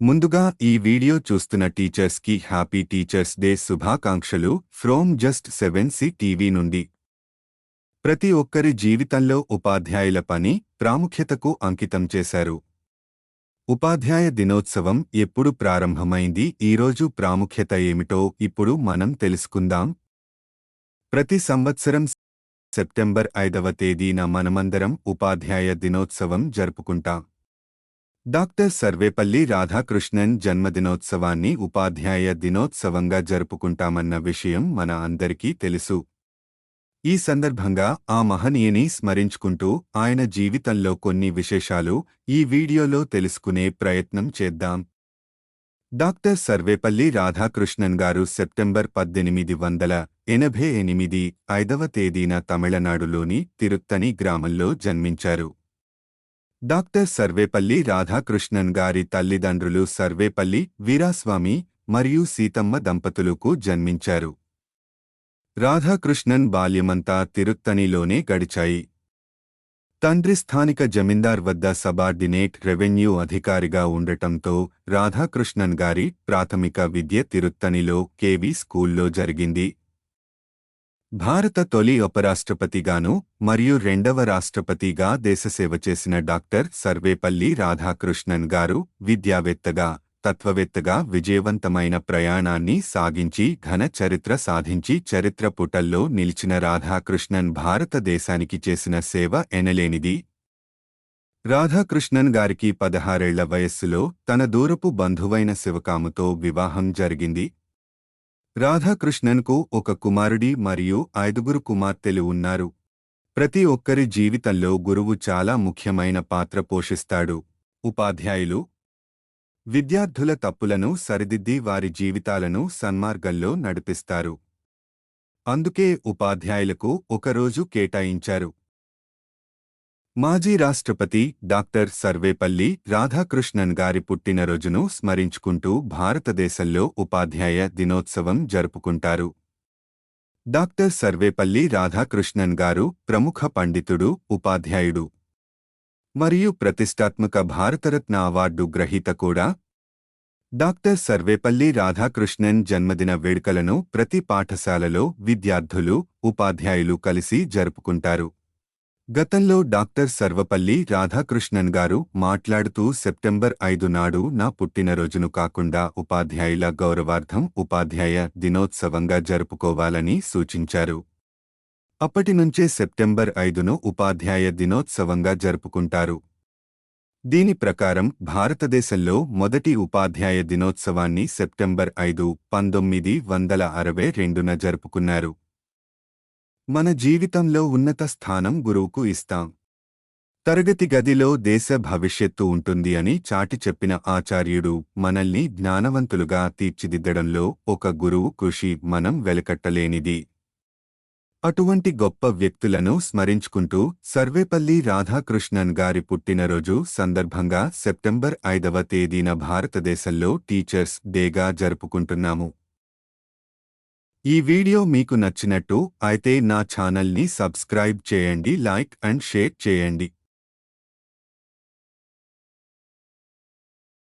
ముందుగా ఈ వీడియో చూస్తున్న టీచర్స్ కి హ్యాపీ టీచర్స్ డే శుభాకాంక్షలు ఫ్రోమ్ జస్ట్ 7C టీవీ నుండి. ప్రతి ఒక్కరి జీవితంలో ఉపాధ్యాయుల పని ప్రాముఖ్యతకు అంకితం చేశారు. ఉపాధ్యాయ దినోత్సవం ఎప్పుడు ప్రారంభమైంది, ఈరోజు ప్రాముఖ్యత ఏమిటో ఇప్పుడు మనం తెలుసుకుందాం. ప్రతి సంవత్సరం సెప్టెంబర్ 5వ తేదీన మనమందరం ఉపాధ్యాయ దినోత్సవం జరుపుకుంటాం. డాక్టర్ సర్వేపల్లి రాధాకృష్ణన్ జన్మదినోత్సవాన్ని ఉపాధ్యాయ దినోత్సవంగా జరుపుకుంటామన్న విషయం మన అందరికీ తెలుసు. ఈ సందర్భంగా ఆ మహనీయుని స్మరించుకుంటూ ఆయన జీవితంలో కొన్ని విశేషాలు ఈ వీడియోలో తెలుసుకునే ప్రయత్నం చేద్దాం. డాక్టర్ సర్వేపల్లి రాధాకృష్ణన్ గారు సెప్టెంబర్ 1888 5వ తేదీన తమిళనాడులోని తిరుత్తని గ్రామంలో జన్మించారు. డాక్టర్ సర్వేపల్లి రాధాకృష్ణన్ గారి తల్లిదండ్రులు సర్వేపల్లి వీరాస్వామి మరియు సీతమ్మ దంపతులకు జన్మించారు. రాధాకృష్ణన్ బాల్యమంతా తిరుత్తనిలోనే గడిచాయి. తండ్రి స్థానిక జమీందార్ వద్ద సబార్డినేట్ రెవెన్యూ అధికారిగా ఉండటంతో రాధాకృష్ణన్ గారి ప్రాథమిక విద్య తిరుత్తనిలో కేవీ స్కూల్లో జరిగింది. భారత తొలి ఉపరాష్ట్రపతిగాను మరియు రెండవ రాష్ట్రపతిగా దేశసేవ చేసిన డాక్టర్ సర్వేపల్లి రాధాకృష్ణన్ గారు విద్యావేత్తగా, తత్వవేత్తగా విజయవంతమైన ప్రయాణాన్ని సాగించి ఘన చరిత్ర సాధించి చరిత్ర పుటల్లో నిలిచిన రాధాకృష్ణన్ భారతదేశానికి చేసిన సేవ ఎనలేనిది. రాధాకృష్ణన్ గారికి 16 ఏళ్ల వయస్సులో తన దూరపు బంధువైన శివకాముతో వివాహం జరిగింది. రాధాకృష్ణన్కు ఒక కుమారుడి మరియు 5 కుమార్తెలు ఉన్నారు. ప్రతి ఒక్కరి జీవితంలో గురువు చాలా ముఖ్యమైన పాత్ర పోషిస్తాడు. ఉపాధ్యాయులు విద్యార్థుల తప్పులను సరిదిద్ది వారి జీవితాలను సన్మార్గంలో నడిపిస్తారు. అందుకే ఉపాధ్యాయులకు ఒకరోజు కేటాయించారు. మాజీ రాష్ట్రపతి డాక్టర్ సర్వేపల్లి రాధాకృష్ణన్ గారి పుట్టినరోజును స్మరించుకుంటూ భారతదేశంలో ఉపాధ్యాయ దినోత్సవం జరుపుకుంటారు. డాక్టర్ సర్వేపల్లి రాధాకృష్ణన్ గారు ప్రముఖ పండితుడు, ఉపాధ్యాయుడు మరియు ప్రతిష్టాత్మక భారతరత్న అవార్డు గ్రహీత కూడా. డాక్టర్ సర్వేపల్లి రాధాకృష్ణన్ జన్మదిన వేడుకలను ప్రతి పాఠశాలలో విద్యార్థులు, ఉపాధ్యాయులు కలిసి జరుపుకుంటారు. గతంలో డాక్టర్ సర్వపల్లి రాధాకృష్ణన్ గారు మాట్లాడుతూ సెప్టెంబర్ 5 నాడు నా పుట్టినరోజును కాకుండా ఉపాధ్యాయుల గౌరవార్థం ఉపాధ్యాయ దినోత్సవంగా జరుపుకోవాలని సూచించారు. అప్పటినుంచే సెప్టెంబర్ 5ను ఉపాధ్యాయ దినోత్సవంగా జరుపుకుంటారు. దీని ప్రకారం భారతదేశంలో మొదటి ఉపాధ్యాయ దినోత్సవాన్ని సెప్టెంబర్ 5, 1962న జరుపుకున్నారు. మన జీవితంలో ఉన్నత స్థానం గురువుకు ఇస్తాం. తరగతి గదిలో దేశ భవిష్యత్తు ఉంటుంది అని చాటి చెప్పిన ఆచార్యుడు మనల్ని జ్ఞానవంతులుగా తీర్చిదిద్దడంలో ఒక గురువు కృషి మనం వెలకట్టలేనిది. అటువంటి గొప్ప వ్యక్తులను స్మరించుకుంటూ సర్వేపల్లి రాధాకృష్ణన్ గారి పుట్టినరోజు సందర్భంగా సెప్టెంబర్ 5వ తేదీన భారతదేశంలో టీచర్స్ డేగా జరుపుకుంటున్నాము. ఈ వీడియో మీకు నచ్చినట్టు అయితే నా ఛానల్ని సబ్స్క్రైబ్ చేయండి, లైక్ అండ్ షేర్ చేయండి.